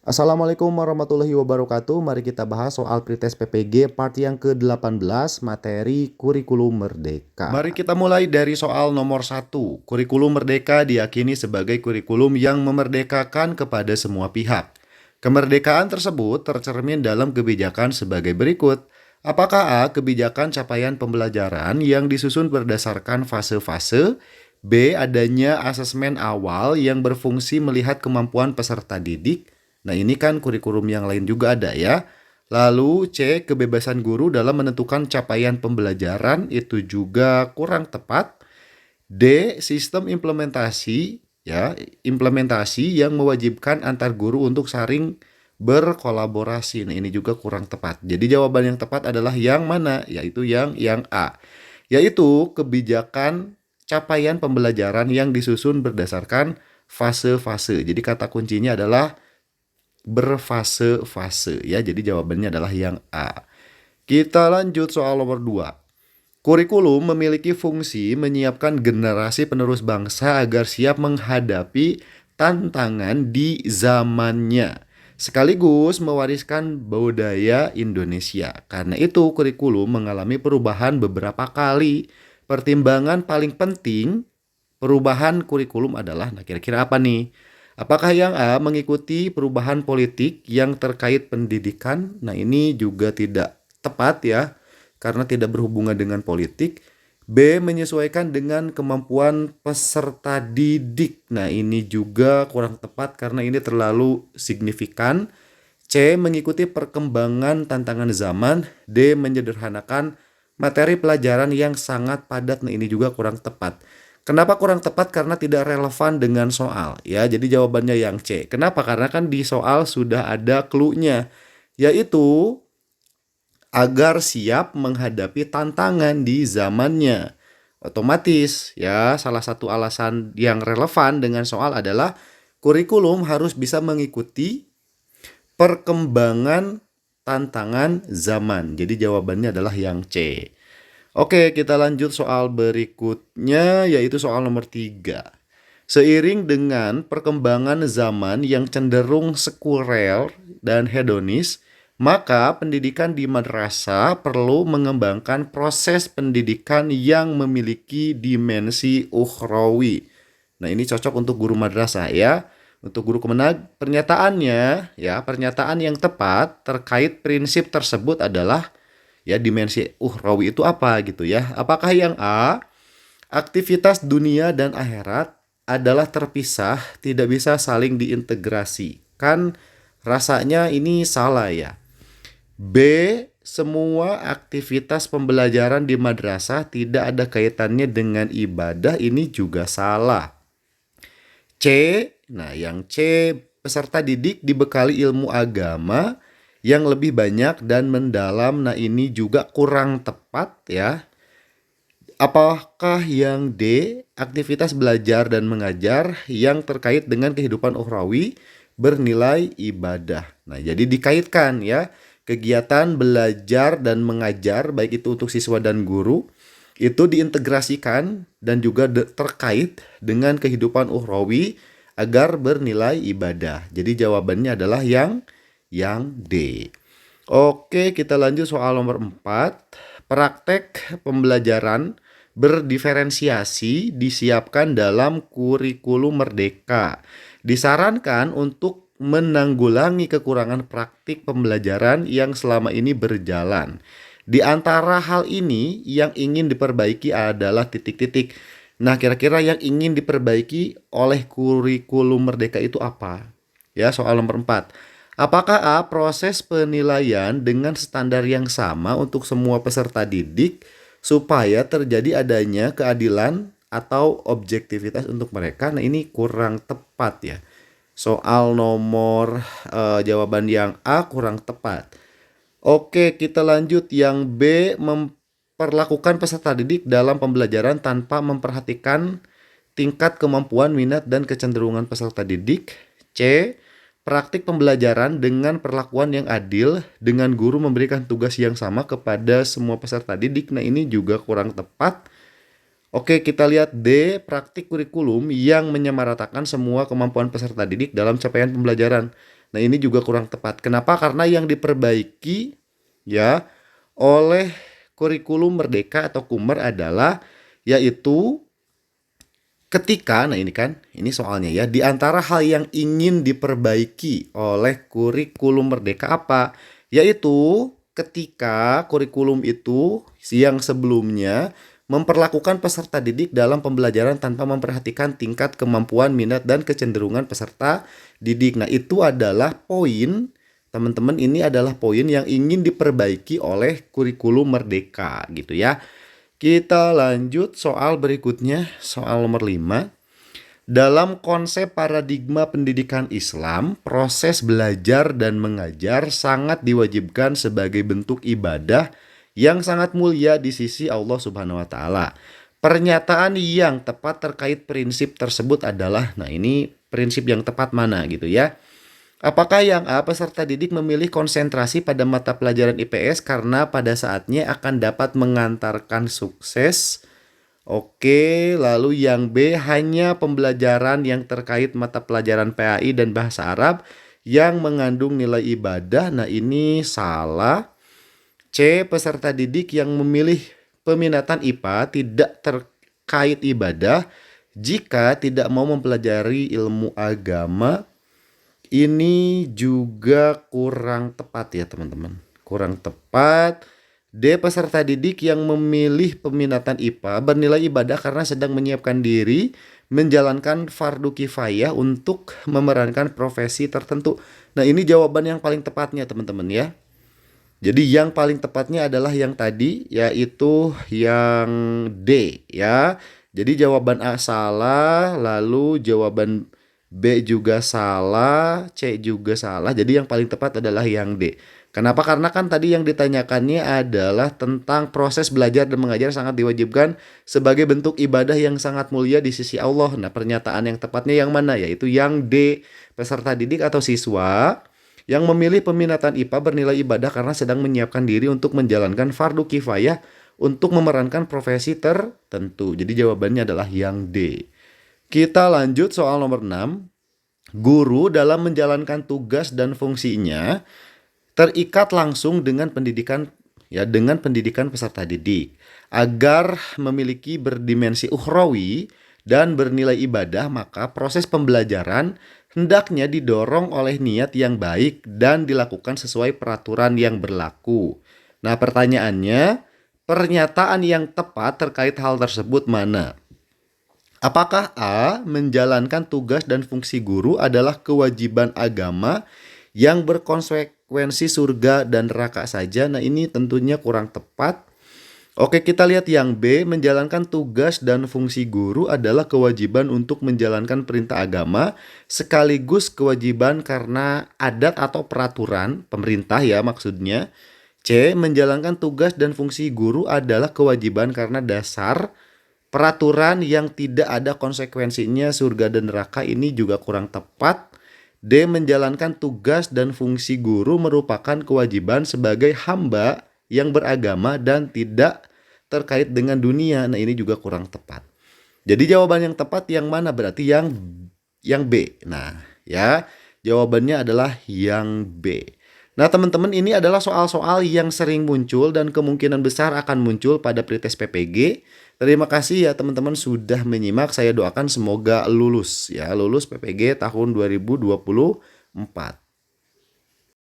Assalamualaikum warahmatullahi wabarakatuh. Mari kita bahas soal pretest PPG part yang ke-18 materi kurikulum merdeka. Mari kita mulai dari soal nomor 1. Kurikulum merdeka diyakini sebagai kurikulum yang memerdekakan kepada semua pihak. Kemerdekaan tersebut tercermin dalam kebijakan sebagai berikut. Apakah A. Kebijakan capaian pembelajaran yang disusun berdasarkan fase-fase? B. Adanya asesmen awal yang berfungsi melihat kemampuan peserta didik. Nah, ini kan kurikulum yang lain juga ada ya. Lalu C, kebebasan guru dalam menentukan capaian pembelajaran itu juga kurang tepat. D, sistem implementasi ya, implementasi yang mewajibkan antar guru untuk saling berkolaborasi. Nah, ini juga kurang tepat. Jadi jawaban yang tepat adalah yang mana? Yaitu yang A. Yaitu kebijakan capaian pembelajaran yang disusun berdasarkan fase-fase. Jadi kata kuncinya adalah berfase-fase ya. Jadi jawabannya adalah yang A. Kita lanjut soal nomor 2. Kurikulum memiliki fungsi menyiapkan generasi penerus bangsa agar siap menghadapi tantangan di zamannya, sekaligus mewariskan budaya Indonesia. Karena itu kurikulum mengalami perubahan beberapa kali. Pertimbangan paling penting perubahan kurikulum adalah, nah kira-kira apa nih? Apakah yang A mengikuti perubahan politik yang terkait pendidikan? Nah, ini juga tidak tepat ya, karena tidak berhubungan dengan politik. B. Menyesuaikan dengan kemampuan peserta didik. Nah, ini juga kurang tepat karena ini terlalu signifikan. C. Mengikuti perkembangan tantangan zaman. D. Menyederhanakan materi pelajaran yang sangat padat. Nah, ini juga kurang tepat. Kenapa kurang tepat? Karena tidak relevan dengan soal ya. Jadi jawabannya yang C. Kenapa? Karena kan di soal sudah ada clue-nya, yaitu agar siap menghadapi tantangan di zamannya. Otomatis ya, salah satu alasan yang relevan dengan soal adalah kurikulum harus bisa mengikuti perkembangan tantangan zaman. Jadi jawabannya adalah yang C. Oke, kita lanjut soal berikutnya, yaitu soal nomor 3. Seiring dengan perkembangan zaman yang cenderung sekuler dan hedonis, maka pendidikan di madrasah perlu mengembangkan proses pendidikan yang memiliki dimensi ukhrawi. Nah, ini cocok untuk guru madrasah ya. Untuk guru kemenag, pernyataannya ya, pernyataan yang tepat terkait prinsip tersebut adalah ya, dimensi ukhrawi itu apa gitu ya. Apakah yang A, aktivitas dunia dan akhirat adalah terpisah, tidak bisa saling diintegrasi? Kan rasanya ini salah ya. B, semua aktivitas pembelajaran di madrasah tidak ada kaitannya dengan ibadah. Ini juga salah. C, nah yang C, peserta didik dibekali ilmu agama yang lebih banyak dan mendalam. Nah, ini juga kurang tepat ya. Apakah yang D, aktivitas belajar dan mengajar yang terkait dengan kehidupan ukhrawi bernilai ibadah? Nah, jadi dikaitkan ya, kegiatan belajar dan mengajar baik itu untuk siswa dan guru itu diintegrasikan dan juga terkait dengan kehidupan ukhrawi agar bernilai ibadah. Jadi jawabannya adalah yang D. Oke, kita lanjut soal nomor 4. Praktek pembelajaran berdiferensiasi disiapkan dalam kurikulum merdeka. Disarankan untuk menanggulangi kekurangan praktik pembelajaran yang selama ini berjalan. Di antara hal ini yang ingin diperbaiki adalah titik-titik. Nah, kira-kira yang ingin diperbaiki oleh kurikulum merdeka itu apa? Ya, soal nomor 4. Apakah A, proses penilaian dengan standar yang sama untuk semua peserta didik supaya terjadi adanya keadilan atau objektivitas untuk mereka? Nah, ini kurang tepat ya. Soal nomor jawaban yang A kurang tepat. Oke, kita lanjut yang B, memperlakukan peserta didik dalam pembelajaran tanpa memperhatikan tingkat kemampuan, minat, dan kecenderungan peserta didik. C, praktik pembelajaran dengan perlakuan yang adil dengan guru memberikan tugas yang sama kepada semua peserta didik. Nah, ini juga kurang tepat. Oke, kita lihat D, praktik kurikulum yang menyamaratakan semua kemampuan peserta didik dalam capaian pembelajaran. Nah, ini juga kurang tepat. Kenapa? Karena yang diperbaiki ya oleh kurikulum Merdeka atau Kumer adalah yaitu ketika, nah ini kan, ini soalnya ya, di antara hal yang ingin diperbaiki oleh kurikulum Merdeka apa? Yaitu ketika kurikulum itu yang sebelumnya memperlakukan peserta didik dalam pembelajaran tanpa memperhatikan tingkat kemampuan, minat, dan kecenderungan peserta didik. Nah, itu adalah poin, teman-teman, ini adalah poin yang ingin diperbaiki oleh kurikulum Merdeka gitu ya. Kita lanjut soal berikutnya, soal nomor 5. Dalam konsep paradigma pendidikan Islam, proses belajar dan mengajar sangat diwajibkan sebagai bentuk ibadah yang sangat mulia di sisi Allah Subhanahu wa taala. Pernyataan yang tepat terkait prinsip tersebut adalah, nah ini prinsip yang tepat mana gitu ya. Apakah yang A, peserta didik memilih konsentrasi pada mata pelajaran IPS karena pada saatnya akan dapat mengantarkan sukses? Oke, lalu yang B, hanya pembelajaran yang terkait mata pelajaran PAI dan bahasa Arab yang mengandung nilai ibadah. Nah, ini salah. C, peserta didik yang memilih peminatan IPA tidak terkait ibadah jika tidak mau mempelajari ilmu agama. Ini juga kurang tepat ya teman-teman. Kurang tepat. D, peserta didik yang memilih peminatan IPA bernilai ibadah karena sedang menyiapkan diri menjalankan fardu kifayah untuk memerankan profesi tertentu. Nah, ini jawaban yang paling tepatnya teman-teman ya. Jadi yang paling tepatnya adalah yang tadi, yaitu yang D ya. Jadi jawaban A salah, lalu jawaban B juga salah, C juga salah. Jadi yang paling tepat adalah yang D. Kenapa? Karena kan tadi yang ditanyakannya adalah tentang proses belajar dan mengajar sangat diwajibkan sebagai bentuk ibadah yang sangat mulia di sisi Allah. Nah, pernyataan yang tepatnya yang mana? Yaitu yang D, peserta didik atau siswa yang memilih peminatan IPA bernilai ibadah karena sedang menyiapkan diri untuk menjalankan fardu kifayah untuk memerankan profesi tertentu. Jadi jawabannya adalah yang D. Kita lanjut soal nomor 6. Guru dalam menjalankan tugas dan fungsinya terikat langsung dengan pendidikan peserta didik. Agar memiliki berdimensi ukhrawi dan bernilai ibadah, maka proses pembelajaran hendaknya didorong oleh niat yang baik dan dilakukan sesuai peraturan yang berlaku. Nah, pertanyaannya, pernyataan yang tepat terkait hal tersebut mana? Apakah A, menjalankan tugas dan fungsi guru adalah kewajiban agama yang berkonsekuensi surga dan neraka saja? Nah, ini tentunya kurang tepat. Oke, kita lihat yang B, menjalankan tugas dan fungsi guru adalah kewajiban untuk menjalankan perintah agama sekaligus kewajiban karena adat atau peraturan pemerintah ya maksudnya. C, menjalankan tugas dan fungsi guru adalah kewajiban karena dasar peraturan yang tidak ada konsekuensinya surga dan neraka. Ini juga kurang tepat. D, menjalankan tugas dan fungsi guru merupakan kewajiban sebagai hamba yang beragama dan tidak terkait dengan dunia. Nah, ini juga kurang tepat. Jadi jawaban yang tepat yang mana? Berarti yang B. Nah, ya, jawabannya adalah yang B. Nah, teman-teman, ini adalah soal-soal yang sering muncul dan kemungkinan besar akan muncul pada pretest PPG. Terima kasih ya teman-teman sudah menyimak. Saya doakan semoga lulus ya, lulus PPG tahun 2024.